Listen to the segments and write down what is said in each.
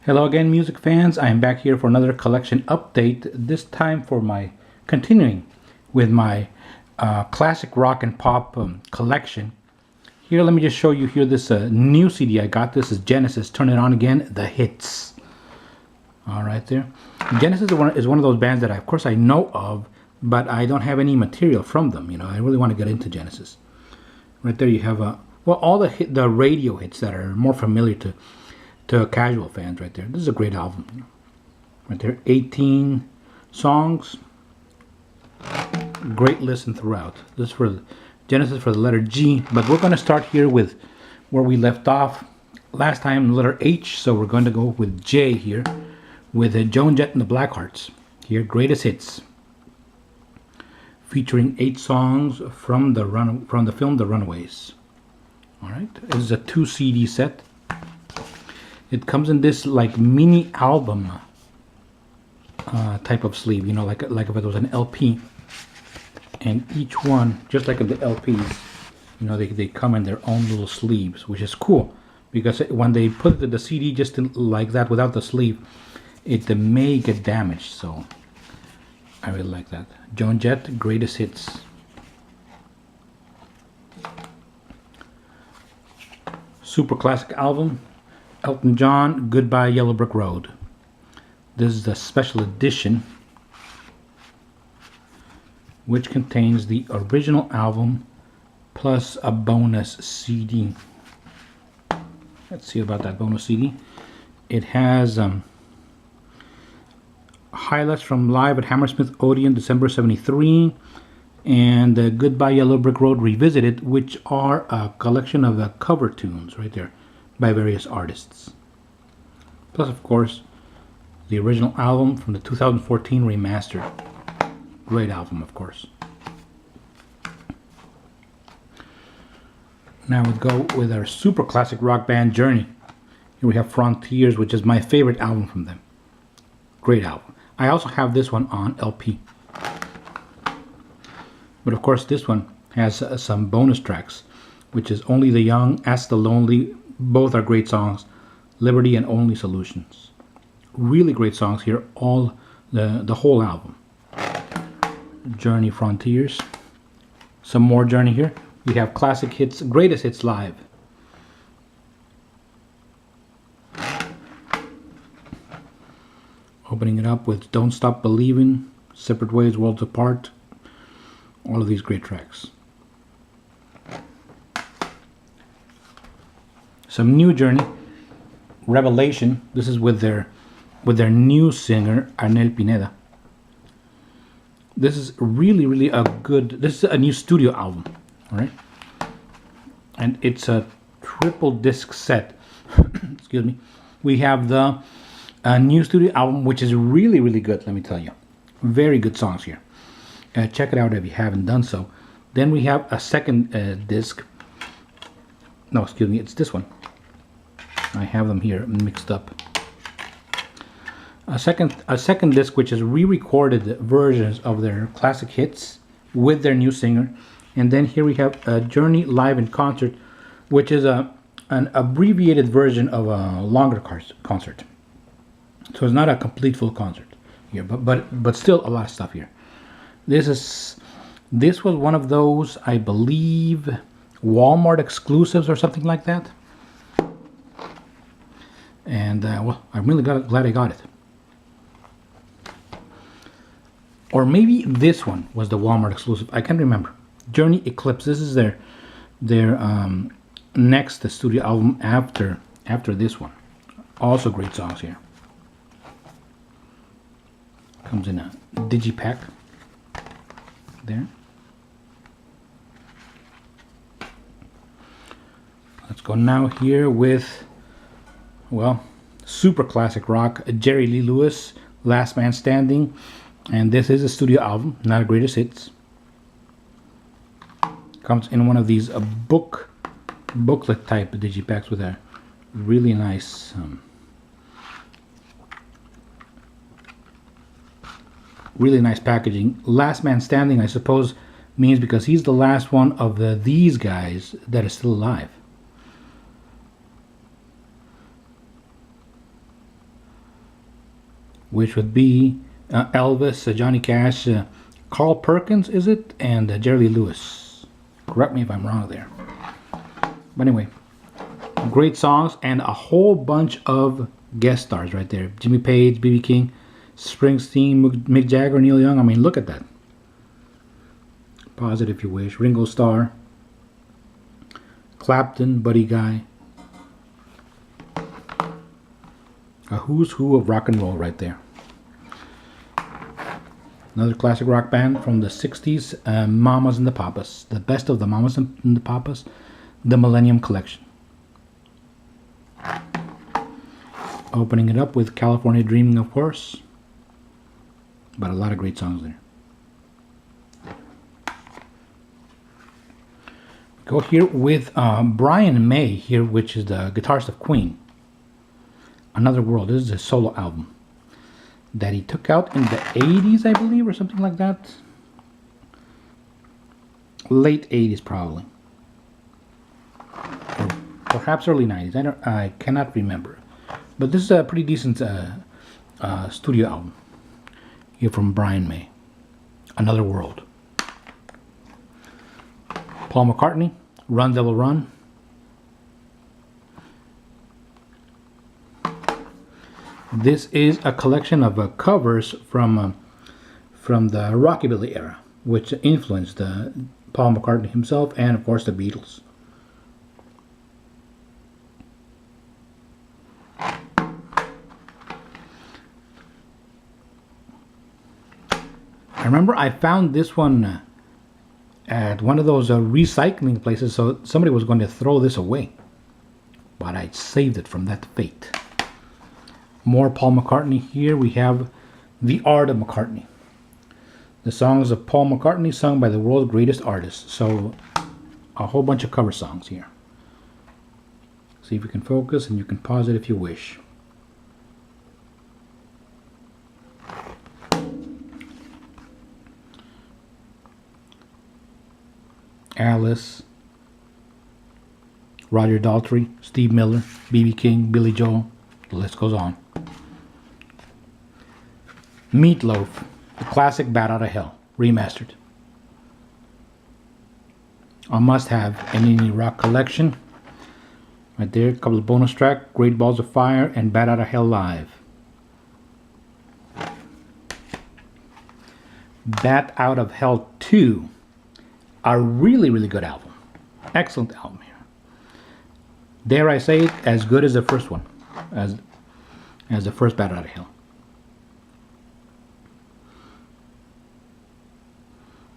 Hello again, music fans. I am back here for another collection update. This time for my continuing with my classic rock and pop collection. Here, let me just show you here this new CD I got. This is Genesis. Turn It On Again, the hits. All right, there. Genesis is one of those bands that, of course, I know of, but I don't have any material from them. You know, I really want to get into Genesis. Right there, you have all the radio hits that are more familiar to casual fans. Right there, this is a great album. Right there, 18 songs, great listen throughout. This is for Genesis for the letter G, but we're going to start here with where we left off last time, letter H. So we're going to go with J here, with Joan Jett and the Blackhearts. Here, greatest hits, featuring 8 songs from the film The Runaways. All right, this is a 2 CD set. It comes in this like mini album type of sleeve, you know, like if it was an LP. And each one, just like the LPs, you know, they come in their own little sleeves, which is cool, because when they put the CD just like that without the sleeve, it may get damaged. So I really like that. Joan Jett, greatest hits. Super classic album. Elton John, Goodbye Yellow Brick Road. This is the special edition, which contains the original album plus a bonus CD. Let's see about that bonus CD. It has highlights from live at Hammersmith Odeon, December '73, and Goodbye Yellow Brick Road Revisited, which are a collection of cover tunes right there by various artists. Plus, of course, the original album from the 2014 remastered. Great album, of course. Now we go with our super classic rock band Journey. Here we have Frontiers, which is my favorite album from them. Great album. I also have this one on LP. But of course, this one has some bonus tracks, which is Only the Young, Ask the Lonely. Both are great songs. Liberty and Only Solutions. Really great songs here, all the whole album. Journey, Frontiers. Some more Journey here. We have classic hits, greatest hits live. Opening it up with Don't Stop Believing, Separate Ways, Worlds Apart. All of these great tracks. Some new Journey, Revelation. This is with their new singer Arnel Pineda. This is really a good. This is a new studio album, all right? And it's a triple disc set. Excuse me. We have the new studio album, which is really good. Let me tell you, very good songs here. Check it out if you haven't done so. Then we have a second disc. No, excuse me, it's this one. I have them here mixed up. A second disc, which is re-recorded versions of their classic hits with their new singer. And then here we have a Journey live in concert, which is an abbreviated version of a longer concert. So it's not a complete full concert here, but still a lot of stuff here. This was one of those, I believe, Walmart exclusives or something like that. And well, I'm really glad I got it. Or maybe this one was the Walmart exclusive. I can't remember. Journey Eclipse. This is their next studio album after this one. Also great songs here. Comes in a digipack. There. Let's go now here with, well, super classic rock, Jerry Lee Lewis, Last Man Standing. And this is a studio album, not a greatest hits. Comes in one of these booklet type digipacks with a really nice packaging. Last Man Standing, I suppose, means because he's the last one of these guys that is still alive. which would be Elvis, Johnny Cash, Carl Perkins, is it? And Jerry Lee Lewis. Correct me if I'm wrong there. But anyway, great songs and a whole bunch of guest stars right there. Jimmy Page, B.B. King, Springsteen, Mick Jagger, Neil Young. I mean, look at that. Pause it if you wish. Ringo Starr, Clapton, Buddy Guy. A who's who of rock and roll right there. Another classic rock band from the 60s, Mamas and the Papas. The best of the Mamas and the Papas, the Millennium Collection. Opening it up with California Dreaming, of course. But a lot of great songs there. Go here with Brian May here, which is the guitarist of Queen. Another World. This is a solo album that he took out in the 80s, I believe, or something like that. Late 80s, probably, or perhaps early 90s. I cannot remember. But this is a pretty decent studio album here from Brian May. Another World. Paul McCartney, Run Devil Run. This is a collection of covers from the Rockabilly era, which influenced Paul McCartney himself and, of course, the Beatles. I remember I found this one at one of those recycling places, so somebody was going to throw this away, but I saved it from that fate. More Paul McCartney here. We have The Art of McCartney. The songs of Paul McCartney sung by the world's greatest artists. So a whole bunch of cover songs here. See if you can focus, and you can pause it if you wish. Alice, Roger Daltrey, Steve Miller, B.B. King, Billy Joel. The list goes on. Meatloaf, the classic Bat Out of Hell, remastered. A must-have in any rock collection. Right there, a couple of bonus tracks, Great Balls of Fire and Bat Out of Hell Live. Bat Out of Hell 2, a really, really good album. Excellent album here. Dare I say it, as good as the first one, as the first Bat Out of Hell.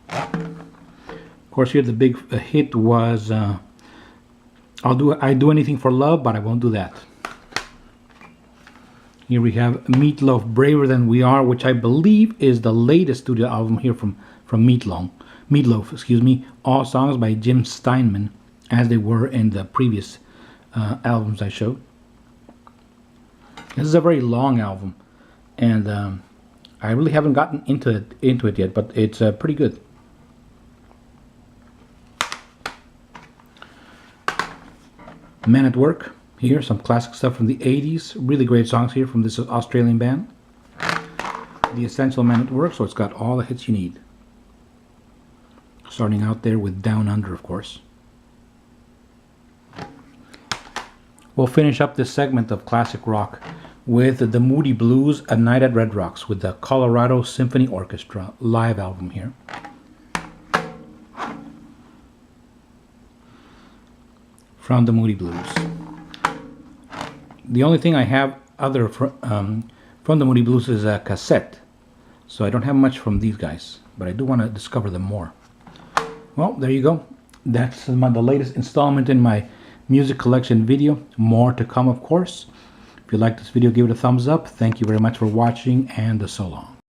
Of course, here the big hit was I Do Anything for Love, but I won't do that. Here we have Meatloaf, Braver Than We Are, which I believe is the latest studio album here from Meatloaf, excuse me. All songs by Jim Steinman, as they were in the previous albums I showed. This is a very long album, and I really haven't gotten into it yet, but it's pretty good. Men at Work, here, some classic stuff from the 80s. Really great songs here from this Australian band. The Essential Men at Work, so it's got all the hits you need. Starting out there with Down Under, of course. We'll finish up this segment of classic rock with the Moody Blues, A Night at Red Rocks, with the Colorado Symphony Orchestra live album here. From the Moody Blues. The only thing I have other from the Moody Blues is a cassette, so I don't have much from these guys, but I do want to discover them more. Well, there you go. That's the latest installment in my music collection video. More to come, of course. If you like this video, give it a thumbs up. Thank you very much for watching, and so long.